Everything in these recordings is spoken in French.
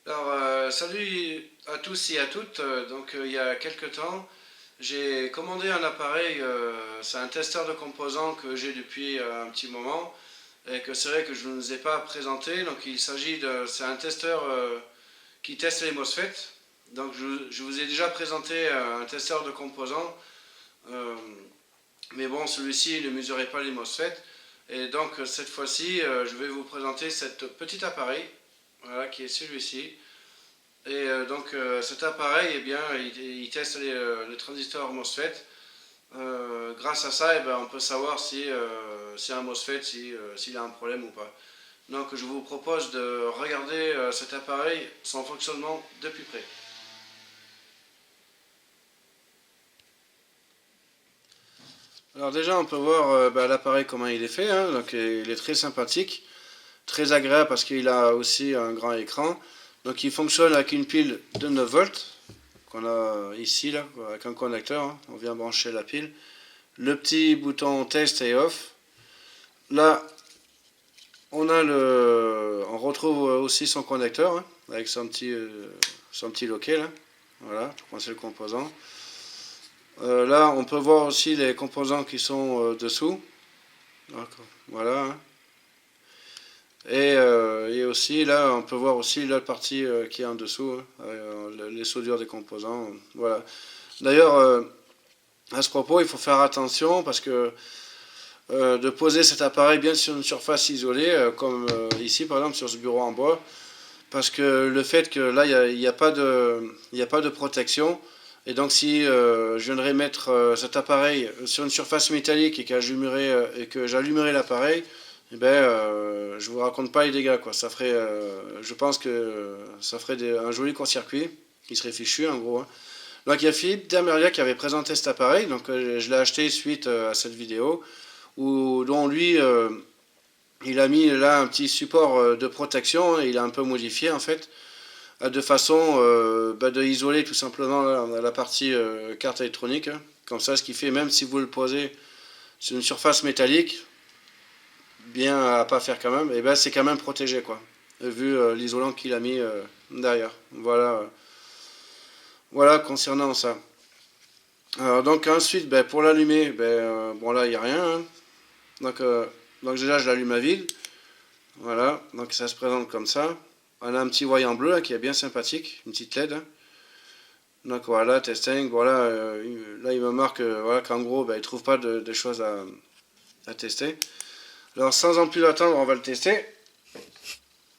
Alors, salut à tous et à toutes. Il y a quelques temps, j'ai commandé un appareil. C'est un testeur de composants que j'ai depuis un petit moment et que c'est vrai que je ne vous ai pas présenté. C'est un testeur qui teste les MOSFET. Je vous ai déjà présenté un testeur de composants, euh, mais bon, celui-ci ne mesurait pas les MOSFET. Et donc, cette fois-ci, je vais vous présenter cet petit appareil, voilà, qui est celui-ci. Cet appareil, eh bien, il teste les transistors MOSFET. Grâce à ça, eh ben, on peut savoir si un MOSFET, s'il a un problème ou pas. Donc je vous propose de regarder cet appareil, son fonctionnement de plus près. Alors déjà, on peut voir l'appareil comment il est fait, hein. Donc il est très sympathique, très agréable parce qu'il a aussi un grand écran. Donc il fonctionne avec une pile de 9 volts qu'on a ici là, avec un connecteur, hein. On vient brancher la pile. Le petit bouton test et off. Là, on retrouve aussi son connecteur, hein, avec son petit loquet là. Voilà, pour coincer le composant. Là, on peut voir aussi les composants qui sont dessous. Donc, voilà, hein. Et aussi, là, on peut voir aussi la partie qui est en dessous, hein, les soudures des composants. Voilà. D'ailleurs, à ce propos, il faut faire attention parce que de poser cet appareil bien sur une surface isolée, comme ici par exemple sur ce bureau en bois, parce que le fait que là il n'y a pas de protection, et donc si je viendrais mettre cet appareil sur une surface métallique et que j'allumerais l'appareil, eh ben, je vous raconte pas les dégâts quoi. Ça ferait, je pense que ça ferait un joli court-circuit qui serait fichu en gros, hein. Donc il y a Philippe Demerlia qui avait présenté cet appareil, donc je l'ai acheté suite à cette vidéo, dont lui, il a mis là un petit support de protection, hein. Il a un peu modifié en fait, de façon de isoler tout simplement la partie carte électronique, hein. Comme ça, ce qui fait, même si vous le posez sur une surface métallique, bien à pas faire quand même, et ben c'est quand même protégé quoi, vu l'isolant qu'il a mis derrière. Voilà, voilà concernant ça. Alors donc ensuite, ben, pour l'allumer, bon là il n'y a rien, hein. Donc, euh, donc déjà je l'allume à vide. Voilà, donc ça se présente comme ça. On a un petit voyant bleu là, qui est bien sympathique, une petite LED, hein. Donc voilà, testing, voilà, là il me marque voilà, qu'en gros il ne trouve pas de choses à tester. Alors sans en plus attendre, on va le tester.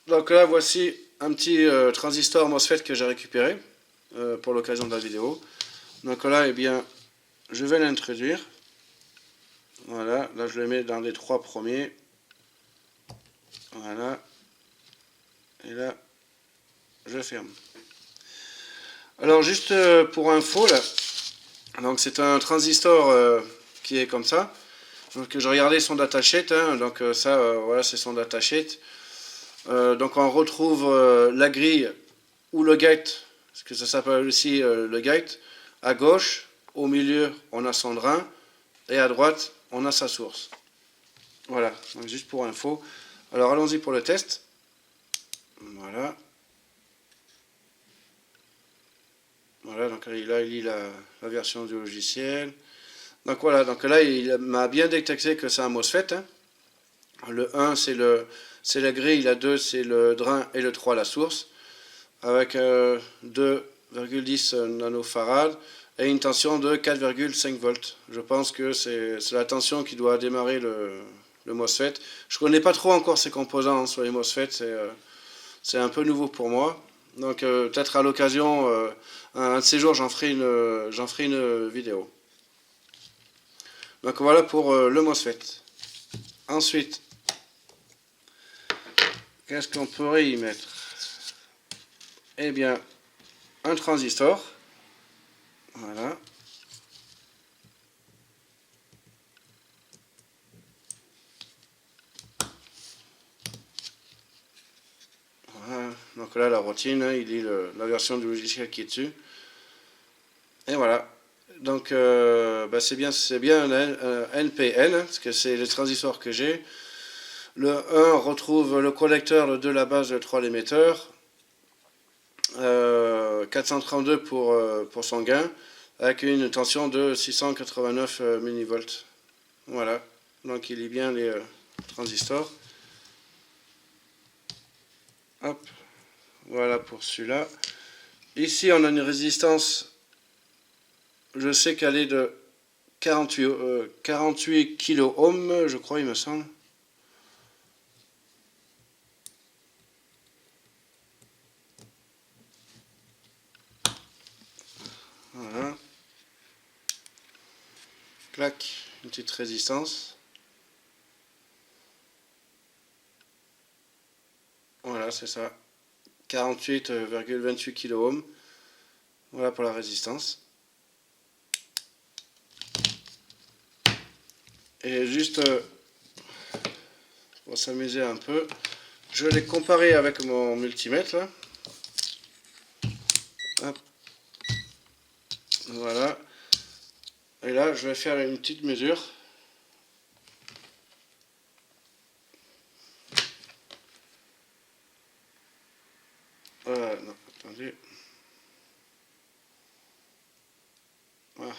Donc là voici un petit transistor MOSFET que j'ai récupéré pour l'occasion de la vidéo. Donc là, eh bien, je vais l'introduire. Voilà, là je le mets dans les trois premiers. Voilà. Et là, je ferme. Alors juste pour info, là, donc c'est un transistor qui est comme ça. Donc je regardais son datasheet, hein, donc ça, voilà, c'est son datasheet. Donc on retrouve la grille ou le gate, parce que ça s'appelle aussi le gate. À gauche, au milieu, on a son drain, et à droite, on a sa source. Voilà, donc juste pour info. Alors allons-y pour le test. Voilà. Voilà, donc là il lit la version du logiciel. Donc voilà, donc là il m'a bien détecté que c'est un MOSFET, hein. Le 1 c'est la grille, la 2 c'est le drain et le 3 la source, avec 2,10 nanofarad et une tension de 4,5 volts. Je pense que c'est la tension qui doit démarrer le MOSFET. Je ne connais pas trop encore ces composants, hein, sur les MOSFET, c'est un peu nouveau pour moi. Donc peut-être à l'occasion, un de ces jours, j'en ferai une vidéo. Donc voilà pour le MOSFET. Ensuite, qu'est-ce qu'on pourrait y mettre? Eh bien, un transistor. Voilà. Voilà. Donc là, la routine, hein, il lit la version du logiciel qui est dessus. Et voilà. Donc c'est bien un NPN, hein, parce que c'est les transistors que j'ai. Le 1 retrouve le collecteur, le 2 la base, le 3 l'émetteur. 432 pour son gain, avec une tension de 689 millivolts. Voilà, donc il lit bien les transistors. Hop, voilà pour celui-là. Ici, on a une résistance, je sais qu'elle est de 48 kilo ohms, je crois, il me semble. Voilà. Clac, une petite résistance. Voilà, c'est ça. 48,28 kilo ohms. Voilà pour la résistance. Et juste pour s'amuser un peu, je l'ai comparé avec mon multimètre là. Hop. Voilà. Et là, je vais faire une petite mesure. Non, attendez. Voilà.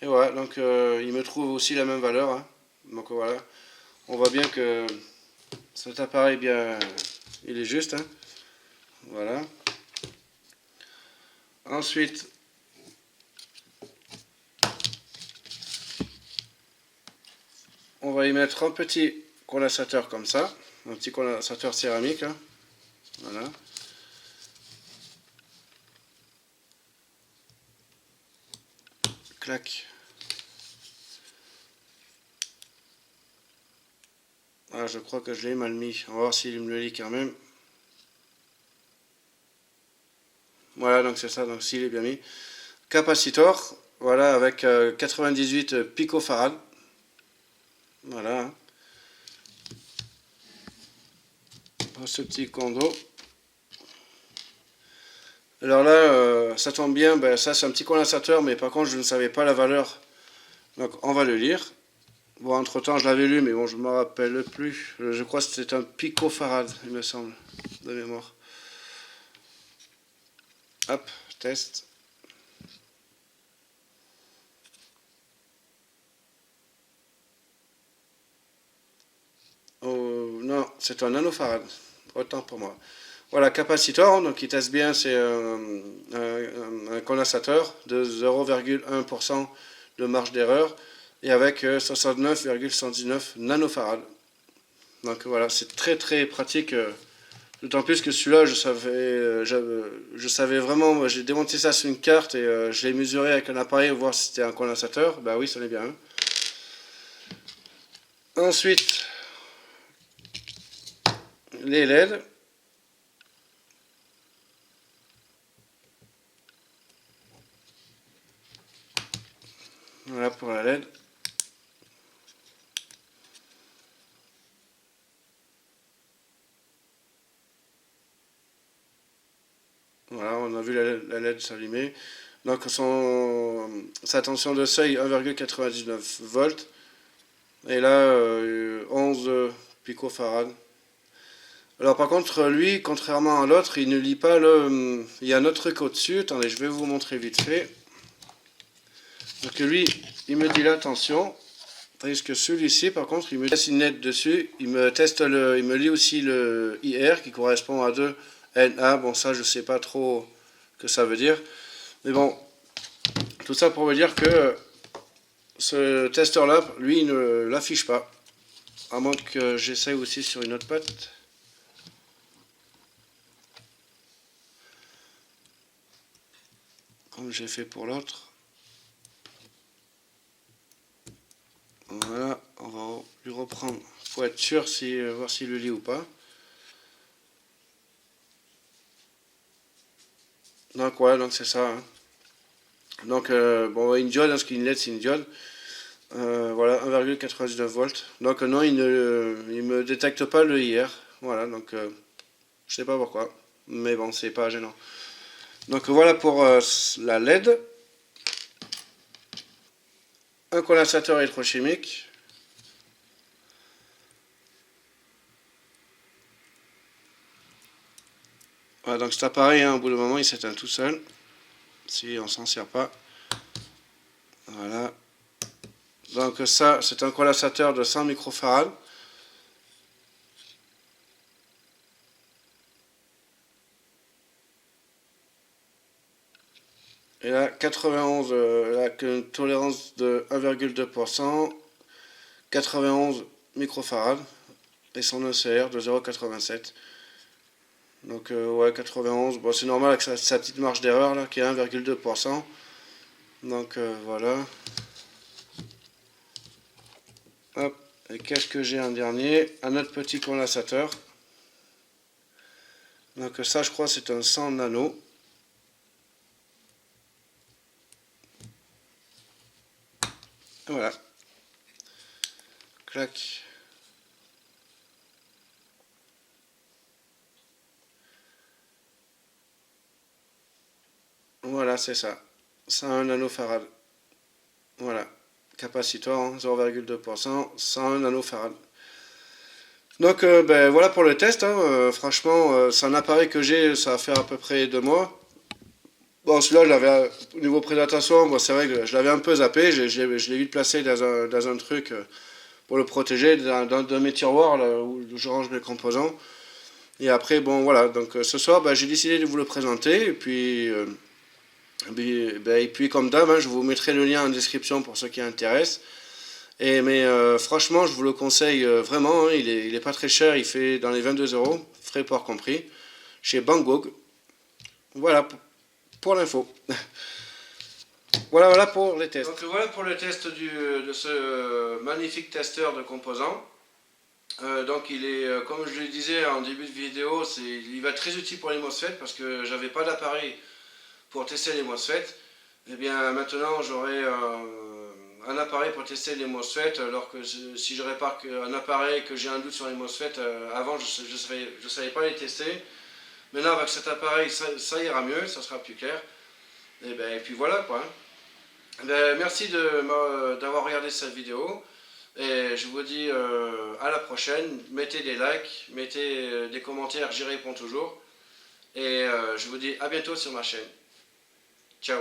Et voilà, donc il me trouve aussi la même valeur. Hein. Donc voilà, on voit bien que cet appareil, bien, il est juste. Hein. Voilà. Ensuite, on va y mettre un petit condensateur comme ça, un petit condensateur céramique. Hein. Voilà. Clac. Ah, je crois que je l'ai mal mis. On va voir s'il me le lit quand même. Voilà, donc c'est ça, donc s'il est bien mis. Capacitor, voilà, avec 98 picofarad. Voilà. Hein. Pour ce petit condo. Alors là, ça tombe bien, ben, ça c'est un petit condensateur, mais par contre je ne savais pas la valeur. Donc on va le lire. Bon, entre temps je l'avais lu, mais bon, je ne me rappelle plus. Je crois que c'était un picofarad, il me semble, de mémoire. Hop, test. Oh, non, c'est un nanofarad. Autant pour moi. Voilà, capacitor, donc il teste bien, c'est un condensateur de 0,1% de marge d'erreur et avec 69,119 nanofarad. Donc voilà, c'est très très pratique. D'autant plus que celui-là, je savais vraiment, j'ai démonté ça sur une carte et je l'ai mesuré avec un appareil pour voir si c'était un condensateur. Bah oui, ça l'est bien. Hein. Ensuite, les LED. Voilà pour la LED. Voilà, on a vu la LED s'allumer. Donc sa tension de seuil 1,99 volts. Et là, 11 picofarad. Alors par contre, lui, contrairement à l'autre, il ne lit pas le... Il y a un autre truc au-dessus. Attendez, je vais vous montrer vite fait. Donc lui, il me dit la tension. Tandis que celui-ci, par contre, il me laisse une lettre dessus. Il me teste il me lit aussi le IR qui correspond à 2 NA. Bon, ça, je sais pas trop ce que ça veut dire. Mais bon, tout ça pour me dire que ce testeur-là, lui, il ne l'affiche pas. À moins que j'essaye aussi sur une autre patte. Comme j'ai fait pour l'autre. Voilà, on va lui reprendre pour être sûr, voir s'il le lit ou pas. Donc voilà, donc c'est ça. Hein. Donc bon, une diode, parce qu'une LED c'est une diode. Voilà, 1,99 volts. Donc non, il ne me détecte pas le IR. Voilà, donc je sais pas pourquoi. Mais bon, c'est pas gênant. Donc voilà pour la LED. Un condensateur électrochimique. Voilà, donc cet appareil, hein, au bout d'un moment, il s'éteint tout seul, si on s'en sert pas. Voilà. Donc ça, c'est un condensateur de 100 microfarads. Et là, 91, là, une tolérance de 1,2%, 91 microfarads, et son ECR de 0,87. Donc ouais, 91, bon, c'est normal avec sa petite marge d'erreur là, qui est 1,2%. Donc voilà. Hop, et qu'est-ce que j'ai en dernier? Un autre petit condensateur. Donc ça, je crois, c'est un 100 nano. Voilà. Clac. Voilà, c'est ça. 101 nanofarad. Voilà. Capacitor, hein, 0,2%, 101 nanofarad. Donc ben, voilà pour le test. Hein. Franchement, c'est un appareil que j'ai, ça va faire à peu près 2 mois. Bon, celui-là, je l'avais, au niveau présentation, bon, c'est vrai que je l'avais un peu zappé. Je l'ai vite placé dans un truc pour le protéger, dans mes tiroirs là, où je range mes composants. Et après, bon, voilà. Donc ce soir, ben, j'ai décidé de vous le présenter. Et puis comme d'hab, hein, je vous mettrai le lien en description pour ceux qui intéressent. Mais franchement, je vous le conseille vraiment. Hein, il est pas très cher. Il fait dans les 22 euros, frais port compris, chez Banggood. Voilà pour l'info. Voilà pour les tests. Donc voilà pour le test de ce magnifique testeur de composants. Donc il est, comme je le disais en début de vidéo, il va être très utile pour les MOSFET parce que j'avais pas d'appareil pour tester les MOSFET. Et bien maintenant j'aurai un appareil pour tester les MOSFET, alors que si je répare un appareil que j'ai un doute sur les MOSFET, avant je ne savais pas les tester. Maintenant avec cet appareil ça ira mieux, ça sera plus clair. Et puis voilà quoi. Merci d'avoir regardé cette vidéo. Et je vous dis à la prochaine. Mettez des likes, mettez des commentaires, j'y réponds toujours. Et je vous dis à bientôt sur ma chaîne. Ciao.